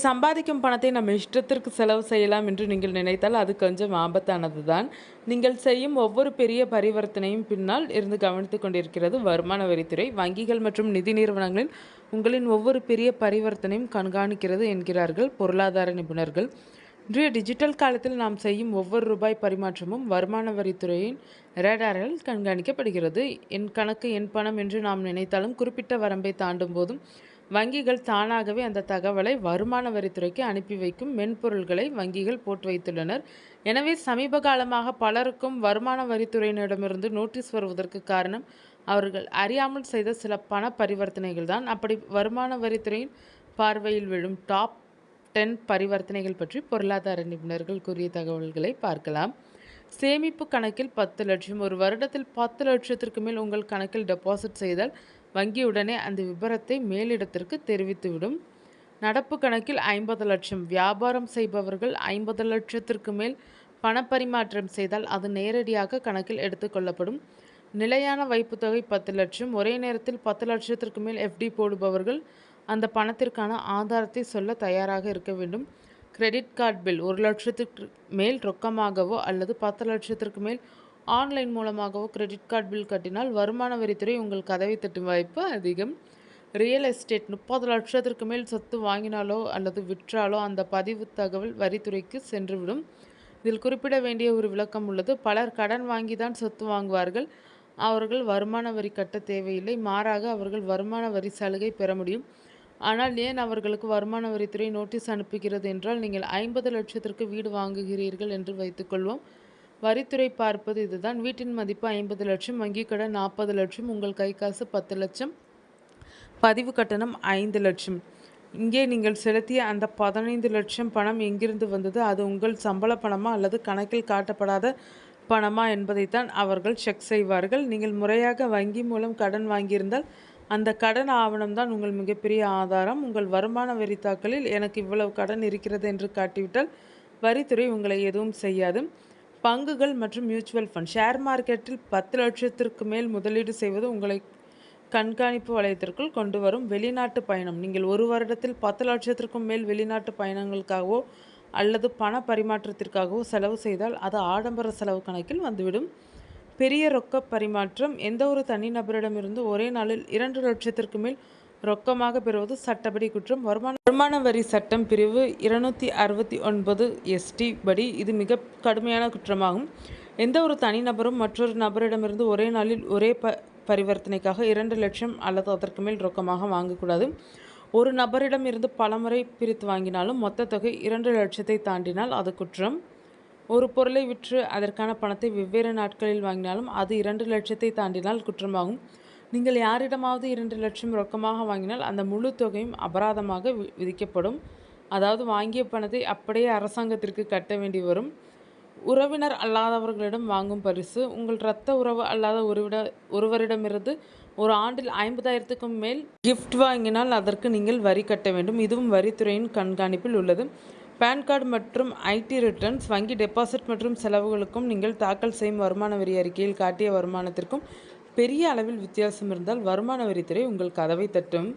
சம்பாதிக்கும் பணத்தை நம்ம இஷ்டத்திற்கு செலவு செய்யலாம் என்று நீங்கள் நினைத்தால் அது கொஞ்சம் ஆபத்தானது தான். நீங்கள் செய்யும் ஒவ்வொரு பெரிய பரிவர்த்தனையும் பின்னால் இருந்து கவனித்துக் கொண்டிருக்கிறது வருமான வரித்துறை. வங்கிகள் மற்றும் நிதி நிறுவனங்களில் உங்களின் ஒவ்வொரு பெரிய பரிவர்த்தனையும் கண்காணிக்கிறது என்கிறார்கள் பொருளாதார நிபுணர்கள். இன்றைய டிஜிட்டல் காலத்தில் நாம் செய்யும் ஒவ்வொரு ரூபாய் பரிமாற்றமும் வருமான வரித்துறையின் ரேடாரில் கண்காணிக்கப்படுகிறது. என் கணக்கு என் பணம் என்று நாம் நினைத்தாலும் குறிப்பிட்ட வரம்பை தாண்டும் போதும் வங்கிகள் தானாகவே அந்த தகவலை வருமான வரித்துறைக்கு அனுப்பி வைக்கும் மென்பொருள்களை வங்கிகள் போட்டு வைத்துள்ளனர். எனவே சமீப காலமாக பலருக்கும் வருமான வரித்துறையினரிடமிருந்து நோட்டீஸ் வருவதற்கு காரணம் அவர்கள் அறியாமல் செய்த சில பண பரிவர்த்தனைகள் தான். அப்படி வருமான வரித்துறையின் பார்வையில் விழும் டாப் 10 பரிவர்த்தனைகள் பற்றி பொருளாதார நிபுணர்கள் கூறிய தகவல்களை பார்க்கலாம். சேமிப்பு கணக்கில் 10 லட்சம். ஒரு வருடத்தில் 10 லட்சத்திற்கு மேல் உங்கள் கணக்கில் டெபாசிட் செய்தால் வங்கி உடனே அந்த விபரத்தை மேலிடத்திற்கு தெரிவித்துவிடும். நடப்பு கணக்கில் 50 லட்சம். வியாபாரம் செய்பவர்கள் 50 லட்சத்திற்கு மேல் பணப்பரிமாற்றம் செய்தால் அது நேரடியாக கணக்கில் எடுத்துக்கொள்ளப்படும். நிலையான வைப்பு தொகை 10 லட்சம். ஒரே நேரத்தில் 10 லட்சத்திற்கு மேல் எஃப்டி போடுபவர்கள் அந்த பணத்திற்கான ஆதாரத்தை சொல்ல தயாராக இருக்க வேண்டும். கிரெடிட் கார்டு பில் 1 லட்சத்திற்கு மேல் ரொக்கமாகவோ அல்லது 10 லட்சத்திற்கு மேல் ஆன்லைன் மூலமாகவோ கிரெடிட் கார்டு பில் கட்டினால் வருமான வரித்துறை உங்கள் கதவை தட்டும் வாய்ப்பு அதிகம். ரியல் எஸ்டேட் 30 லட்சத்திற்கு மேல் சொத்து வாங்கினாலோ அல்லது விற்றாலோ அந்த பதிவு தகவல் வரித்துறைக்கு சென்றுவிடும். இதில் குறிப்பிட வேண்டிய ஒரு விளக்கம் உள்ளது. பலர் கடன் வாங்கி தான் சொத்து வாங்குவார்கள். அவர்கள் வருமான வரி கட்ட தேவையில்லை. மாறாக அவர்கள் வருமான வரி சலுகை பெற முடியும். ஆனால் ஏன் அவர்களுக்கு வருமான வரித்துறை நோட்டீஸ் அனுப்புகிறது என்றால், நீங்கள் 50 லட்சத்திற்கு வீடு வாங்குகிறீர்கள் என்று வைத்துக்கொள்வோம். வரித்துறை பார்ப்பது இதுதான். வீட்டின் மதிப்பு 50 லட்சம், வங்கி கடன் 40 லட்சம், உங்கள் கை காசு 10 லட்சம், பதிவு கட்டணம் 5 லட்சம். இங்கே நீங்கள் செலுத்திய அந்த 15 லட்சம் பணம் எங்கிருந்து வந்தது? அது உங்கள் சம்பள பணமா அல்லது கணக்கில் காட்டப்படாத பணமா என்பதைத்தான் அவர்கள் செக் செய்வார்கள். நீங்கள் முறையாக வங்கி மூலம் கடன் வாங்கியிருந்தால் அந்த கடன் ஆவணம்தான் உங்கள் மிகப்பெரிய ஆதாரம். உங்கள் வருமான வரி தாக்கலில் எனக்கு இவ்வளவு கடன் இருக்கிறது என்று காட்டிவிட்டால் வரித்துறை உங்களை எதுவும் செய்யாது. பங்குகள் மற்றும் மியூச்சுவல் ஃபண்ட். ஷேர் மார்க்கெட்டில் 10 லட்சத்திற்கு மேல் முதலீடு செய்வது உங்களை கண்காணிப்பு வளையத்திற்குள் கொண்டு வரும். வெளிநாட்டு பயணம். நீங்கள் ஒரு வருடத்தில் 10 லட்சத்திற்கும் மேல் வெளிநாட்டு பயணங்களுக்காகவோ அல்லது பண பரிமாற்றத்திற்காகவோ செலவு செய்தால் அது ஆடம்பர செலவு கணக்கில் வந்துவிடும். பெரிய ரொக்க பரிமாற்றம். எந்த ஒரு தனிநபரிடமிருந்து ஒரே நாளில் 2 லட்சத்திற்கு மேல் ரொக்கமாக பெறுவது சட்டப்படி குற்றம். வருமான வரி சட்டம் பிரிவு 269 ST படி இது மிக கடுமையான குற்றமாகும். எந்த ஒரு தனிநபரும் மற்றொரு நபரிடமிருந்து ஒரே நாளில் ஒரே பரிவர்த்தனைக்காக 2 லட்சம் அல்லது அதற்கு மேல் ரொக்கமாக வாங்கக்கூடாது. ஒரு நபரிடம் இருந்து பலமுறை பிரித்து வாங்கினாலும் மொத்த தொகை 2 லட்சத்தை தாண்டினால் அது குற்றம். ஒரு பொருளை விற்று அதற்கான பணத்தை வெவ்வேறு நாட்களில் வாங்கினாலும் அது 2 லட்சத்தை தாண்டினால் குற்றமாகும். நீங்கள் யாரிடமாவது 2 லட்சம் ரொக்கமாக வாங்கினால் அந்த முழு தொகையும் அபராதமாக விதிக்கப்படும். அதாவது வாங்கிய பணத்தை அப்படியே அரசாங்கத்திற்கு கட்ட வேண்டி வரும். உறவினர் அல்லாதவர்களிடம் வாங்கும் பரிசு. உங்கள் இரத்த உறவு அல்லாத ஒருவரிடமிருந்து ஒரு ஆண்டில் 50,000க்கும் மேல் கிஃப்ட் வாங்கினால் அதற்கு நீங்கள் வரி கட்ட வேண்டும். இதுவும் வரித்துறையின் கண்காணிப்பில் உள்ளது. பேன் கார்டு மற்றும் ஐடி ரிட்டர்ன்ஸ். வங்கி டெபாசிட் மற்றும் செலவுகளுக்கும் நீங்கள் தாக்கல் செய்யும் வருமான வரி அறிக்கையில் காட்டிய வருமானத்திற்கும் பெரிய அளவில் வித்தியாசம் இருந்தால் வருமான வரித்துறை உங்கள் கதவை தட்டும்.